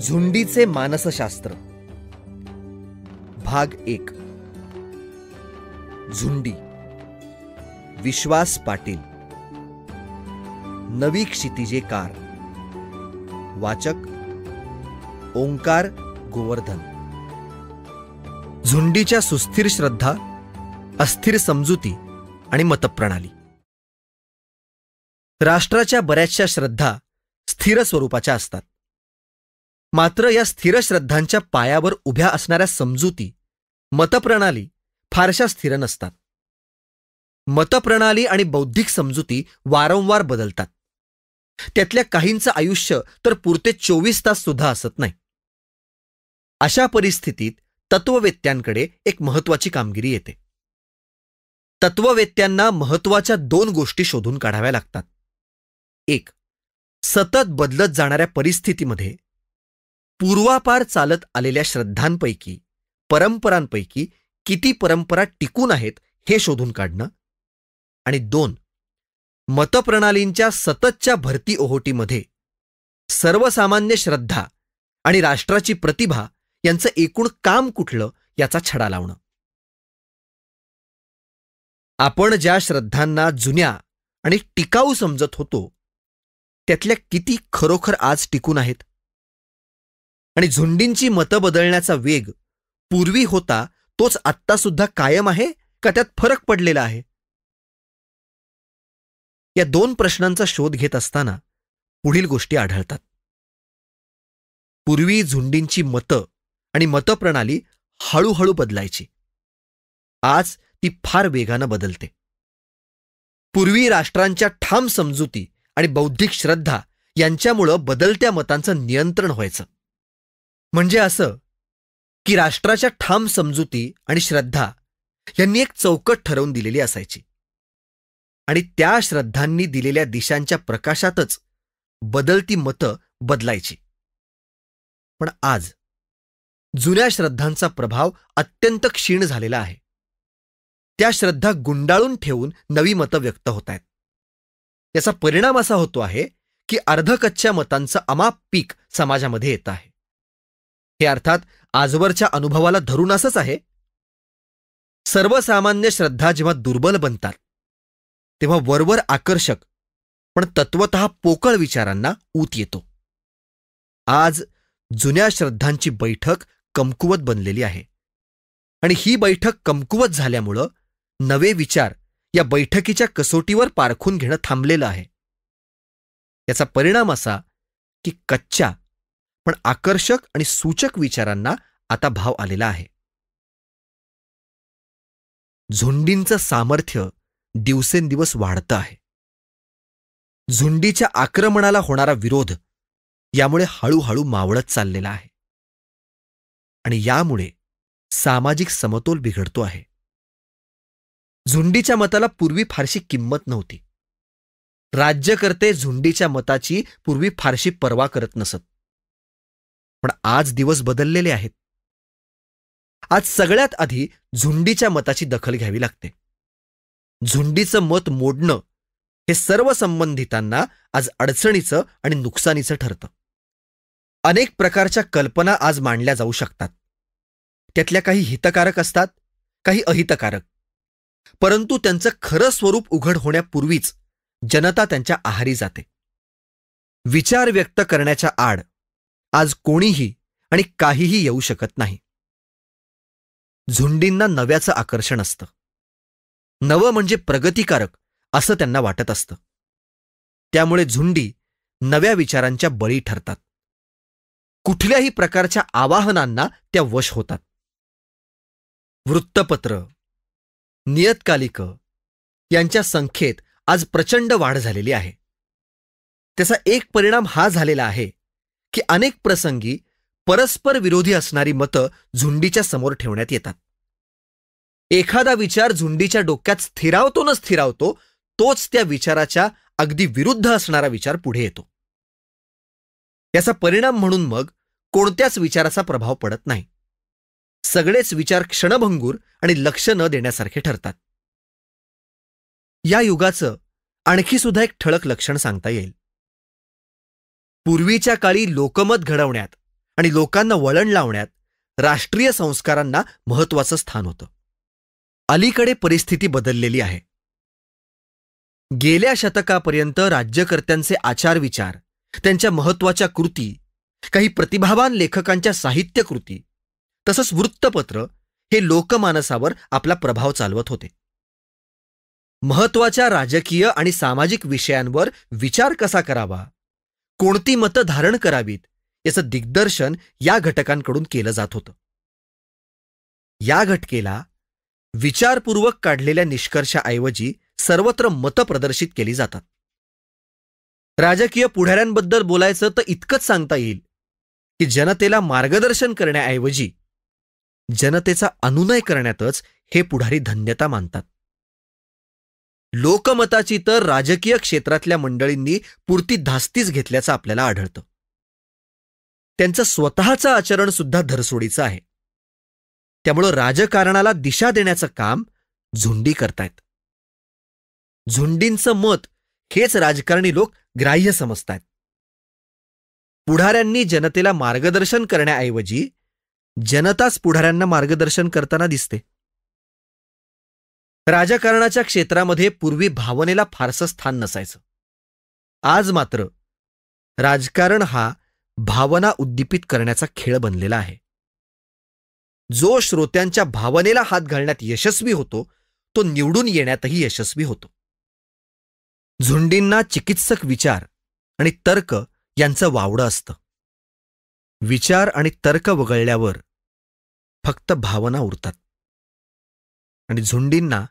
झुंडीचे मानसशास्त्र भाग 1. झुंडी. विश्वास पाटील. नवी क्षितिजे कार. वाचक ओंकार गोवर्धन. झुंडीच्या सुस्थिर श्रद्धा, अस्थिर समजुती आणि मतप्रणाली. राष्ट्राच्या बऱ्याचशा श्रद्धा स्थिर स्वरूपाच्या असतात. मात्र या स्थिर श्रद्धांच्या पायावर उभ्या असणाऱ्या समजुती, मतप्रणाली फारशा स्थिर नसतात. मतप्रणाली आणि बौद्धिक समजुती वारंवार बदलतात. त्यातल्या काहींचं आयुष्य तर पुरते 24 तास सुद्धा असत नाही. अशा परिस्थितीत तत्ववेत्यांकडे एक महत्वाची कामगिरी येते. तत्ववेत्यांना महत्वाच्या 2 गोष्टी शोधून काढाव्या लागतात. 1. सतत बदलत जाणाऱ्या परिस्थितीमध्ये पूर्वापार चालत आलेल्या श्रद्धांपैकी, परंपरांपैकी किती परंपरा टिकून आहेत हे शोधून काढणं. आणि 2. मतप्रणालींच्या सततच्या भरती ओहोटीमध्ये सर्वसामान्य श्रद्धा आणि राष्ट्राची प्रतिभा यांचं एकूण काम कुठलं याचा छडा लावणं. आपण ज्या श्रद्धांना जुन्या आणि टिकाऊ समजत होतो त्यातल्या किती खरोखर आज टिकून आहेत? आणि झुंडींची मतं बदलण्याचा वेग पूर्वी होता तोच आत्ता सुद्धा कायम आहे का त्यात फरक पडलेला आहे? या 2 प्रश्नांचा शोध घेत असताना पुढील गोष्टी आढळतात. पूर्वी झुंडींची मतं आणि मतप्रणाली हळूहळू बदलायची. आज ती फार वेगानं बदलते. पूर्वी राष्ट्रांच्या ठाम समजुती आणि बौद्धिक श्रद्धा यांच्यामुळं बदलत्या मतांचं नियंत्रण व्हायचं. म्हणजे असं की राष्ट्राच्या ठाम समजुती आणि श्रद्धा यांनी एक चौकट ठरवून दिलेली असायची आणि त्या श्रद्धांनी दिलेल्या दिशांच्या प्रकाशातच बदलती मतं बदलायची. पण आज जुन्या श्रद्धांचा प्रभाव अत्यंत क्षीण झालेला आहे. त्या श्रद्धा गुंडाळून ठेवून नवी मतं व्यक्त होत आहेत. याचा परिणाम असा होतो आहे की अर्धकच्च्या मतांचं अमाप पीक समाजामध्ये येत आहे. हे अर्थात आजवरच्या अनुभवाला धरून असंच आहे. सर्वसामान्य श्रद्धा जेव्हा दुर्बल बनतात तेव्हा वरवर आकर्षक पण तत्वतः पोकळ विचारांना ऊत येतो. आज जुन्या श्रद्धांची बैठक कमकुवत बनलेली आहे आणि ही बैठक कमकुवत झाल्यामुळं नवे विचार या बैठकीच्या कसोटीवर पारखून घेणं थांबलेलं आहे. याचा परिणाम असा की कच्च्या पण आकर्षक आणि सूचक विचारांना आता भाव आलेला आहे. झुंडींचं सामर्थ्य दिवसेंदिवस वाढतं आहे. झुंडीच्या आक्रमणाला होणारा विरोध यामुळे हळूहळू मावळत चाललेला आहे आणि यामुळे सामाजिक समतोल बिघडतो आहे. झुंडीच्या मताला पूर्वी फारशी किंमत नव्हती. राज्यकर्ते झुंडीच्या मताची पूर्वी फारशी पर्वा करत नसत. पण आज दिवस बदललेले आहेत. आज सगळ्यात आधी झुंडीच्या मताची दखल घ्यावी लागते. झुंडीचं मत मोडणं हे सर्व संबंधितांना आज अडचणीचं आणि नुकसानीचं ठरतं. अनेक प्रकारच्या कल्पना आज मांडल्या जाऊ शकतात. त्यातल्या काही हितकारक असतात, काही अहितकारक. परंतु त्यांचं खरं स्वरूप उघड होण्यापूर्वीच जनता त्यांच्या आहारी जाते. विचार व्यक्त करण्याच्या आड आज कोणीही आणि काहीही येऊ शकत नाही. झुंडींना नव्याचं आकर्षण असतं. नवं म्हणजे प्रगतिकारक असं त्यांना वाटत असतं. त्यामुळे झुंडी नव्या विचारांच्या बळी ठरतात. कुठल्याही प्रकारच्या आवाहनांना त्या वश होतात. वृत्तपत्र, नियतकालिकं यांच्या संख्येत आज प्रचंड वाढ झालेली आहे. त्याचा एक परिणाम हा झालेला आहे की अनेक प्रसंगी परस्पर विरोधी असणारी मतं झुंडीच्या समोर ठेवण्यात येतात. एखादा विचार झुंडीच्या डोक्यात स्थिरावतो न स्थिरावतो तोच त्या विचाराच्या अगदी विरुद्ध असणारा विचार पुढे येतो. याचा परिणाम म्हणून मग कोणत्याच विचाराचा प्रभाव पडत नाही. सगळेच विचार क्षणभंगूर आणि लक्ष न देण्यासारखे ठरतात. या युगाचं आणखी सुद्धा एक ठळक लक्षण सांगता येईल. पूर्वीच्या काळी लोकमत घडवण्यात आणि लोकांना वळण लावण्यात राष्ट्रीय संस्कारांना महत्वाचं स्थान होतं. अलीकडे परिस्थिती बदललेली आहे. गेल्या शतकापर्यंत राज्यकर्त्यांचे आचारविचार, त्यांच्या महत्वाच्या कृती, काही प्रतिभावान लेखकांच्या साहित्यकृती तसंच वृत्तपत्र हे लोकमानसावर आपला प्रभाव चालवत होते. महत्वाच्या राजकीय आणि सामाजिक विषयांवर विचार कसा करावा, कोणती मतं धारण करावीत याचं दिग्दर्शन या घटकांकडून केलं जात होतं. या घटकेला विचारपूर्वक काढलेल्या निष्कर्षाऐवजी सर्वत्र मतं प्रदर्शित केली जातात. राजकीय पुढाऱ्यांबद्दल बोलायचं तर इतकंच सांगता येईल की जनतेला मार्गदर्शन करण्याऐवजी जनतेचा अनुनय करण्यातच हे पुढारी धन्यता मानतात. लोकमताची तर राजकीय क्षेत्रातल्या मंडळींनी पुरती धास्तीच घेतल्याचं आपल्याला आढळतं. त्यांचं स्वतःचं आचरण सुद्धा धरसोडीचं आहे. त्यामुळं राजकारणाला दिशा देण्याचं काम झुंडी करतायत. झुंडींचं मत हेच राजकारणी लोक ग्राह्य समजतायत. पुढाऱ्यांनी जनतेला मार्गदर्शन करण्याऐवजी जनताच पुढाऱ्यांना मार्गदर्शन करताना दिसते. राजकारणाच्या क्षेत्रामध्ये पूर्वी भावनेला फारसं स्थान नसायचं. आज मात्र राजकारण हा भावना उद्दीपित करण्याचा खेळ बनलेला आहे. जो श्रोत्यांच्या भावनेला हात घालण्यात यशस्वी होतो तो निवडून येण्यातही यशस्वी होतो. झुंडींना चिकित्सक विचार आणि तर्क यांचं वावडं असतं. विचार आणि तर्क वगळल्यावर फक्त भावना उरतात आणि झुंडींना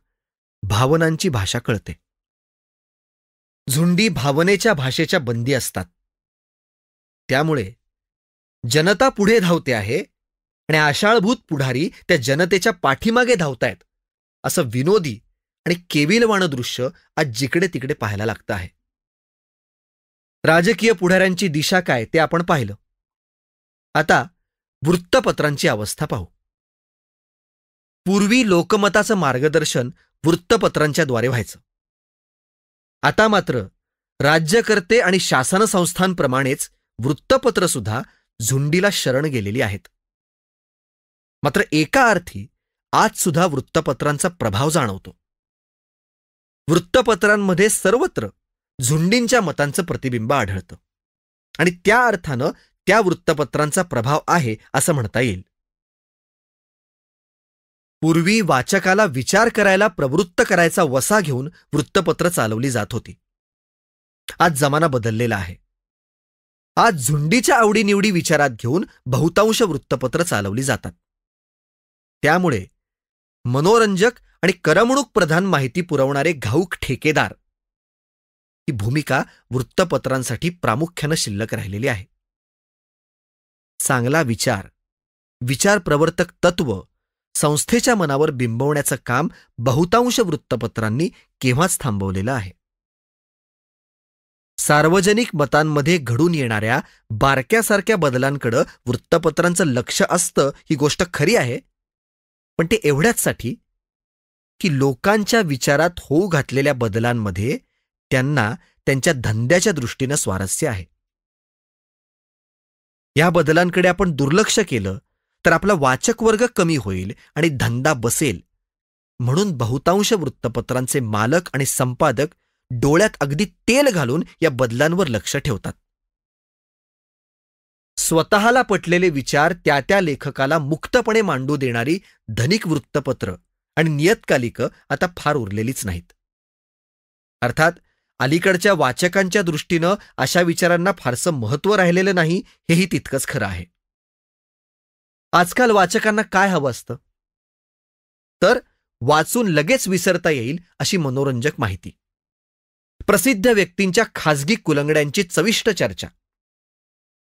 भावनांची भाषा कळते. झुंडी भावनेच्या भाषेच्या बंदी असतात. त्यामुळे जनता पुढे धावते आहे आणि आशाळभूत पुढारी त्या जनतेच्या पाठीमागे धावतायत असं विनोदी आणि केविलवाणं दृश्य आज जिकडे तिकडे पाहायला लागतं आहे. राजकीय पुढाऱ्यांची दिशा काय ते आपण पाहिलं. आता वृत्तपत्रांची अवस्था पाहू. पूर्वी लोकमताचं मार्गदर्शन वृत्तपत्रांच्या द्वारे व्हायचं. आता मात्र राज्यकर्ते आणि शासन संस्थांप्रमाणेच वृत्तपत्र सुद्धा झुंडीला शरण गेलेली आहेत. मात्र एका अर्थी आज सुद्धा वृत्तपत्रांचा प्रभाव जाणवतो. वृत्तपत्रांमध्ये सर्वत्र झुंडींच्या मतांचं प्रतिबिंब आढळतं आणि त्या अर्थानं त्या वृत्तपत्रांचा प्रभाव आहे असं म्हणता येईल. पूर्वी वाचकाला विचार करायला प्रवृत्त करायचा वसा घेऊन वृत्तपत्र चालवली जात होती. आज जमाना बदललेला आहे. आज झुंडीच्या आवडीनिवडी विचारात घेऊन बहुतांश वृत्तपत्र चालवली जातात. त्यामुळे मनोरंजक आणि करमणूक प्रधान माहिती पुरवणारे घाऊक ठेकेदार ही भूमिका वृत्तपत्रांसाठी प्रामुख्यानं शिल्लक राहिलेली आहे. चांगला विचार, विचार प्रवर्तक तत्व संस्थेच्या मनावर बिंबवण्याचं काम बहुतांश वृत्तपत्रांनी केव्हाच थांबवलेलं आहे. सार्वजनिक मतांमध्ये घडून येणाऱ्या बारक्यासारख्या बदलांकडे वृत्तपत्रांचं लक्ष असतं ही गोष्ट खरी आहे, पण ते एवढ्याचसाठी की लोकांच्या विचारात होऊ घातलेल्या बदलांमध्ये त्यांना त्यांच्या धंद्याच्या दृष्टीनं स्वारस्य आहे. या बदलांकडे आपण दुर्लक्ष केलं तर आपला वाचक वर्ग कमी होईल आणि धंदा बसेल, म्हणून बहुतांश वृत्तपत्रांचे मालक आणि संपादक डोळ्यात अगदी तेल घालून या बदलांवर लक्ष ठेवतात. स्वतःला पटलेले विचार त्या त्या लेखकाला मुक्तपणे मांडू देणारी धनिक वृत्तपत्र आणि नियतकालिकं आता फार उरलेलीच नाहीत. अर्थात अलीकडच्या वाचकांच्या दृष्टीनं अशा विचारांना फारसं महत्त्व राहिलेलं नाही हेही तितकंच खरं आहे. आजकाल वाचकांना काय हवं असतं तर वाचून लगेच विसरता येईल अशी मनोरंजक माहिती, प्रसिद्ध व्यक्तींच्या खाजगी कुलंगड्यांची चविष्ट चर्चा,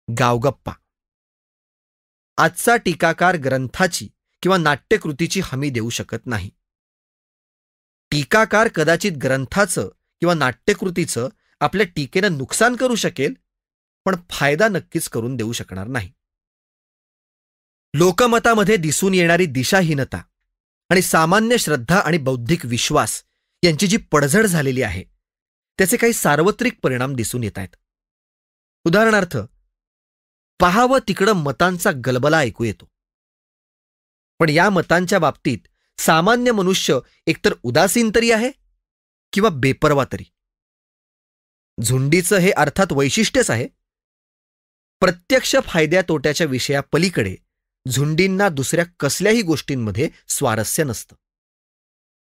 गावगप्पा. आजचा टीकाकार ग्रंथाची किंवा नाट्यकृतीची हमी देऊ शकत नाही. टीकाकार कदाचित ग्रंथाचं किंवा नाट्यकृतीचं आपल्या टीकेनं नुकसान करू शकेल, पण फायदा नक्कीच करून देऊ शकणार नाही. लोकमतामध्ये दिसून येणारी दिशाहीनता आणि सामान्य श्रद्धा आणि बौद्धिक विश्वास यांची जी पडझड झालेली आहे त्याचे काही सार्वत्रिक परिणाम दिसून येत आहेत. उदाहरणार्थ, पाहावं तिकडं मतांचा गलबला ऐकू येतो. पण या मतांच्या बाबतीत सामान्य मनुष्य एकतर उदासीन तरी आहे किंवा बेपर्वा तरी. झुंडीचं हे अर्थात वैशिष्ट्यच आहे. प्रत्यक्ष फायद्या तोट्याच्या विषयापलीकडे झुंडींना दुसऱ्या कसल्याही गोष्टींमध्ये स्वारस्य नसतं.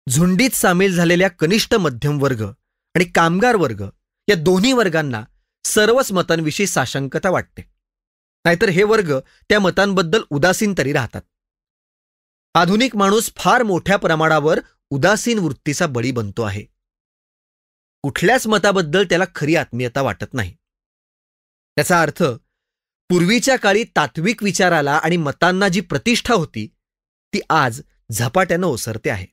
झुंडीत सामील झालेल्या कनिष्ठ मध्यम वर्ग आणि कामगार वर्ग या दोन्ही वर्गांना सर्वच मतांविषयी साशंकता वाटते. नाहीतर हे वर्ग त्या मतांबद्दल उदासीन तरी राहतात. आधुनिक माणूस फार मोठ्या प्रमाणावर उदासीन वृत्तीचा बळी बनतो आहे. कुठल्याच मताबद्दल त्याला खरी आत्मीयता वाटत नाही. त्याचा अर्थ पूर्वीच्या काळी तात्विक विचाराला आणि मतांना जी प्रतिष्ठा होती ती आज झपाट्यानं ओसरते आहे.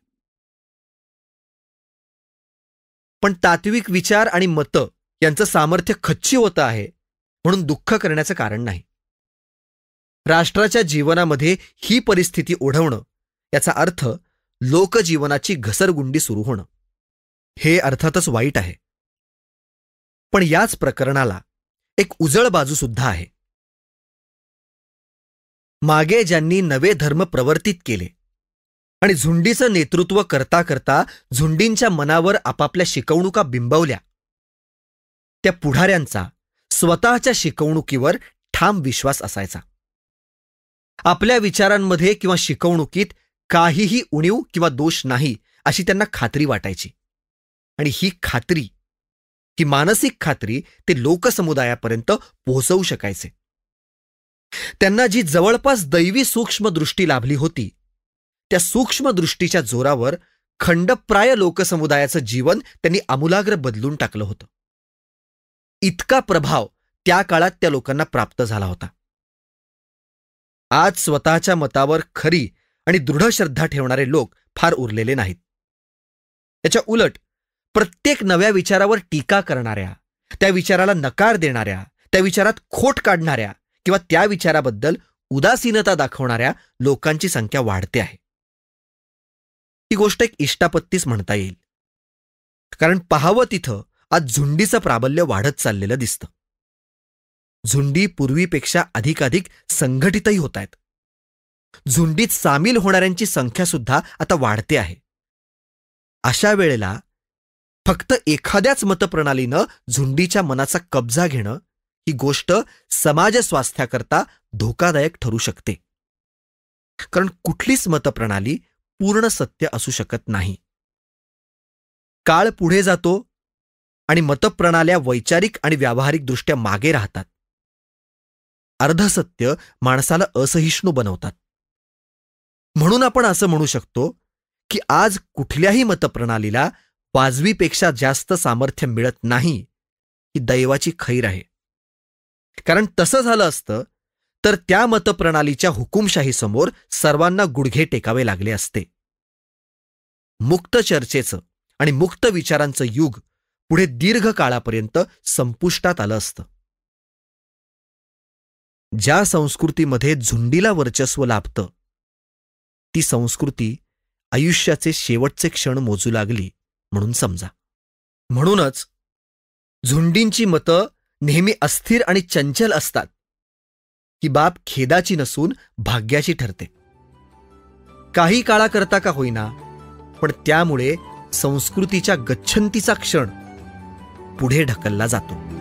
पण तात्विक विचार आणि मतं यांचं सामर्थ्य खच्ची होतं आहे म्हणून दुःख करण्याचं कारण नाही. राष्ट्राच्या जीवनामध्ये ही परिस्थिती ओढवणं याचा अर्थ लोकजीवनाची घसरगुंडी सुरू होणं. हे अर्थातच वाईट आहे. पण याच प्रकरणाला एक उजळ बाजू सुद्धा आहे. मागे ज्यांनी नवे धर्म प्रवर्तित केले आणि झुंडीचं नेतृत्व करता करता झुंडींच्या मनावर आपापल्या शिकवणुका बिंबवल्या, त्या पुढाऱ्यांचा स्वतःच्या शिकवणुकीवर ठाम विश्वास असायचा. आपल्या विचारांमध्ये किंवा शिकवणुकीत काहीही उणीव किंवा दोष नाही अशी त्यांना खात्री वाटायची. आणि ही मानसिक खात्री ते लोकसमुदायापर्यंत पोहोचवू शकायचे. त्यांना जी जवळपास दैवी सूक्ष्मदृष्टी लाभली होती त्या सूक्ष्मदृष्टीच्या जोरावर खंडप्राय लोकसमुदायाचं जीवन त्यांनी आमूलाग्र बदलून टाकलं होतं. इतका प्रभाव त्या काळात त्या लोकांना प्राप्त झाला होता. आज स्वतःच्या मतावर खरी आणि दृढ श्रद्धा ठेवणारे लोक फार उरलेले नाहीत. त्याच्या उलट प्रत्येक नव्या विचारावर टीका करणाऱ्या, त्या विचाराला नकार देणाऱ्या, त्या विचारात खोट काढणाऱ्या किंवा त्या विचाराबद्दल उदासीनता दाखवणाऱ्या लोकांची संख्या वाढते आहे. ही गोष्ट एक इष्टापत्तीच म्हणता येईल. कारण पाहावं तिथं आज झुंडीचं प्राबल्य वाढत चाललेलं दिसतं. झुंडी पूर्वीपेक्षा अधिकाधिक संघटितही होत आहेत. झुंडीत सामील होणाऱ्यांची संख्या सुद्धा आता वाढते आहे. अशा वेळेला फक्त एखाद्याच मतप्रणालीनं झुंडीच्या मनाचा कब्जा घेणं ही गोष्ट समाज स्वास्थ्याकरता धोकादायक ठरू शकते. कारण कुठलीच मतप्रणाली पूर्ण सत्य असू शकत नाही. काळ पुढे जातो आणि मतप्रणाल्या वैचारिक आणि व्यावहारिकदृष्ट्या मागे राहतात. अर्धसत्य माणसाला असहिष्णू बनवतात. म्हणून आपण असं म्हणू शकतो की आज कुठल्याही मतप्रणालीला वाजवीपेक्षा जास्त सामर्थ्य मिळत नाही ही दैवाची खैर आहे. कारण तसं झालं असतं तर त्या मतप्रणालीच्या हुकुमशाहीसमोर सर्वांना गुडघे टेकावे लागले असते. मुक्त चर्चेचं आणि मुक्त विचारांचं युग पुढे दीर्घ काळापर्यंत संपुष्टात आलं असतं. ज्या संस्कृतीमध्ये झुंडीला वर्चस्व लाभतं ती संस्कृती आयुष्याचे शेवटचे क्षण मोजू लागली म्हणून समजा. म्हणूनच झुंडींची मतं नेहमी अस्थिर आणि चंचल असतात ही बाब खेदाची नसून भाग्याची ठरते. काही काळाकरता का होईना पण त्यामुळे संस्कृतीच्या गच्छंतीचा क्षण पुढे ढकलला जातो.